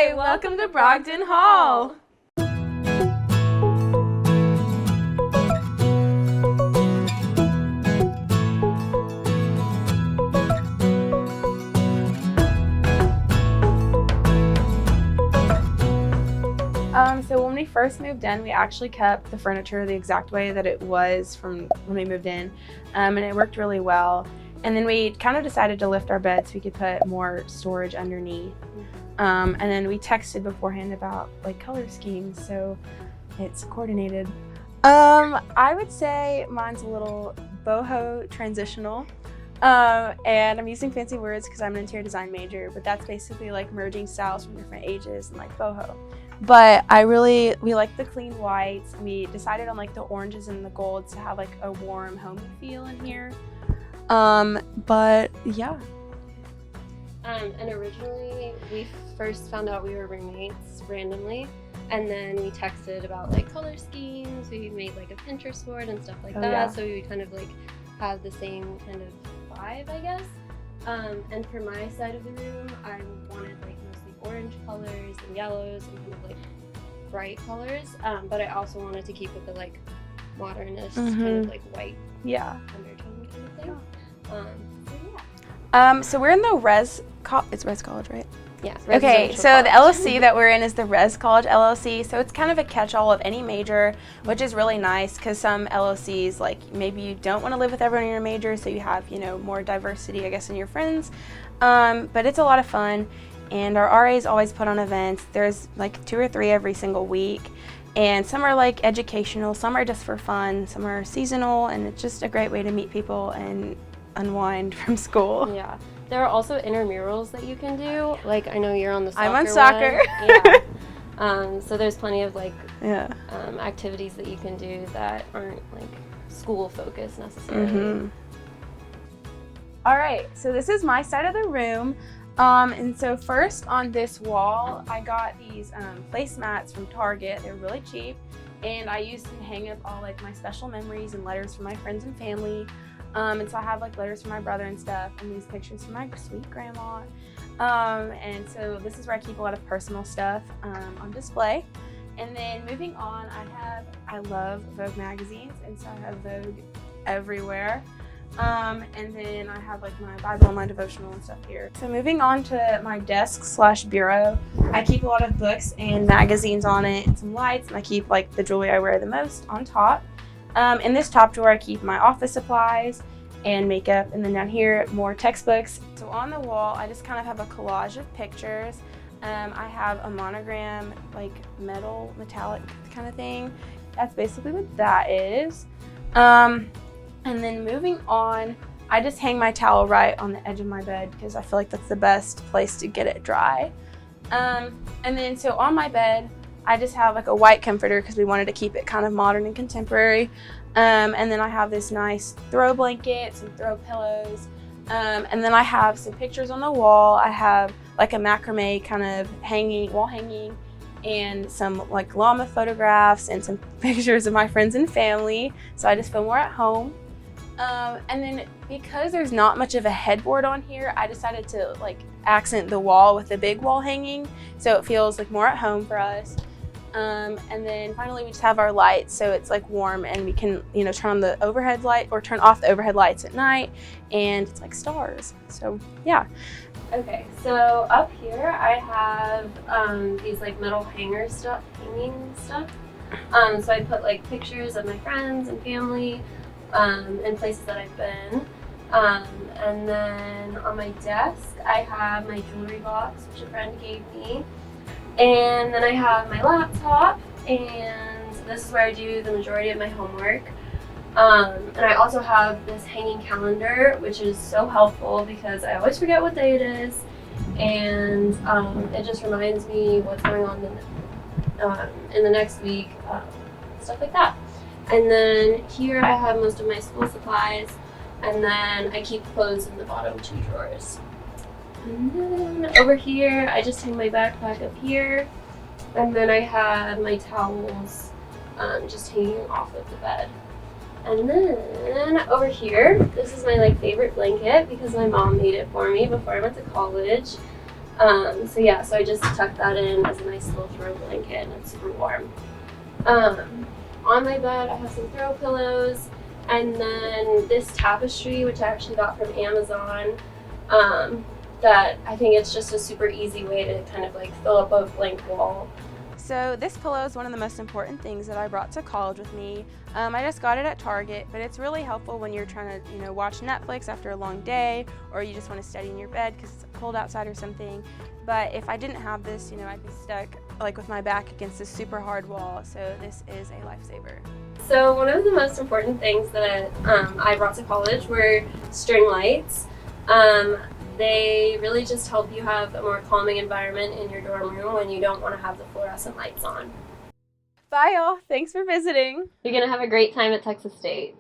Hi, welcome to Brogdon Hall. So when we first moved in, we actually kept the furniture the exact way that it was from when we moved in, and it worked really well. And then we kind of decided to lift our bed so we could put more storage underneath. And then we texted beforehand about like color schemes, so it's coordinated. I would say mine's a little boho transitional. And I'm using fancy words because I'm an interior design major, but that's basically like merging styles from different ages and like boho. But we like the clean whites. We decided on like the oranges and the golds to have like a warm, homey feel in here. But yeah. And originally we first found out we were roommates randomly, and then we texted about like color schemes. We made like a Pinterest board and stuff like that. Yeah. So we kind of like have the same kind of vibe, I guess. And for my side of the room, I wanted like mostly orange colors and yellows and kind of like bright colors. But I also wanted to keep with the like modernist kind of like white undertone kind of thing. So we're in the it's Res College, right? Yeah. Okay, so the LLC that we're in is the Res College LLC. So it's kind of a catch-all of any major, which is really nice because some LLCs, like maybe you don't want to live with everyone in your major, so you have, more diversity, I guess, in your friends. But it's a lot of fun, and our RAs always put on events. There's like 2 or 3 every single week, and some are like educational, some are just for fun, some are seasonal, and it's just a great way to meet people and unwind from school. Yeah. There are also intramurals that you can do. Like, I know you're on the soccer I'm on soccer. Yeah. So there's plenty of like activities that you can do that aren't like school focused necessarily. All right, so this is my side of the room. And so first on this wall, I got these placemats from Target. They're really cheap, and I used them to hang up all like my special memories and letters from my friends and family. And so I have like letters from my brother and stuff, and these pictures from my sweet grandma. And so this is where I keep a lot of personal stuff on display. And then moving on, I love Vogue magazines, and so I have Vogue everywhere. And then I have like my Bible and my devotional and stuff here. So moving on to my desk/bureau, I keep a lot of books and magazines on it and some lights, and I keep like the jewelry I wear the most on top. In this top drawer, I keep my office supplies and makeup, and then down here, more textbooks. So on the wall, I just kind of have a collage of pictures. I have a monogram, like metallic kind of thing. That's basically what that is. And then moving on, I just hang my towel right on the edge of my bed because I feel like that's the best place to get it dry. And then so on my bed, I just have like a white comforter because we wanted to keep it kind of modern and contemporary. And then I have this nice throw blanket, some throw pillows. And then I have some pictures on the wall. I have like a macrame kind of wall hanging, and some like llama photographs and some pictures of my friends and family. So I just feel more at home. And then because there's not much of a headboard on here, I decided to like accent the wall with a big wall hanging, so it feels like more at home for us. And then finally we just have our lights, so it's like warm, and we can turn on the overhead light or turn off the overhead lights at night, and it's like stars. So yeah. Okay, so up here I have these like metal hanging stuff. So I put like pictures of my friends and family and places that I've been. And then on my desk I have my jewelry box, which a friend gave me. And then I have my laptop, and this is where I do the majority of my homework. And I also have this hanging calendar, which is so helpful because I always forget what day it is, and it just reminds me what's going on in the next week, stuff like that. And then here I have most of my school supplies, and then I keep clothes in the bottom 2 drawers. And then over here, I just hang my backpack up here, and then I have my towels just hanging off of the bed. And then over here, this is my favorite blanket because my mom made it for me before I went to college. So I just tucked that in as a nice little throw blanket, and it's super warm. On my bed, I have some throw pillows, and then this tapestry, which I actually got from Amazon. That I think it's just a super easy way to kind of like fill up a blank wall. So this pillow is one of the most important things that I brought to college with me. I just got it at Target, but it's really helpful when you're trying to, watch Netflix after a long day, or you just want to study in your bed because it's cold outside or something. But if I didn't have this, I'd be stuck like with my back against this super hard wall. So this is a lifesaver. So one of the most important things that I brought to college were string lights. They really just help you have a more calming environment in your dorm room when you don't want to have the fluorescent lights on. Bye, y'all. Thanks for visiting. You're going to have a great time at Texas State.